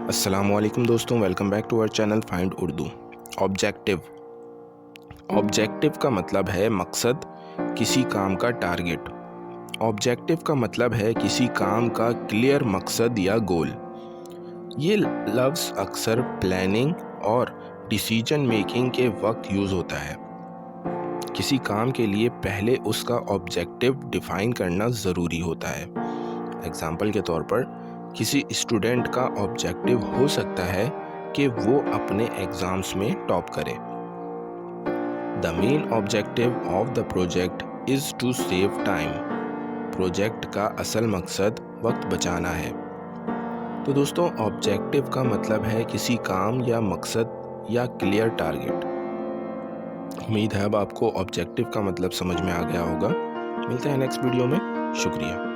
अस्सलामुअलैकुम दोस्तों, welcome back to our channel find Urdu. Objective. Objective का मतलब है मकसद, किसी काम का टारगेट। ऑब्जेक्टिव का मतलब है किसी काम का क्लियर मकसद या गोल। ये लफ्ज़ अक्सर प्लानिंग और डिसीजन मेकिंग के वक्त यूज़ होता है। किसी काम के लिए पहले उसका ऑब्जेक्टिव डिफ़ाइन करना ज़रूरी होता है। एग्जाम्पल के तौर पर किसी स्टूडेंट का ऑब्जेक्टिव हो सकता है कि वो अपने एग्ज़ाम्स में टॉप करे। The main objective of the project is to save time. Project का असल मकसद वक्त बचाना है। तो दोस्तों, ऑब्जेक्टिव का मतलब है किसी काम या मकसद या क्लियर टारगेट। उम्मीद है अब आपको ऑब्जेक्टिव का मतलब समझ में आ गया होगा। मिलते हैं नेक्स्ट वीडियो में। शुक्रिया।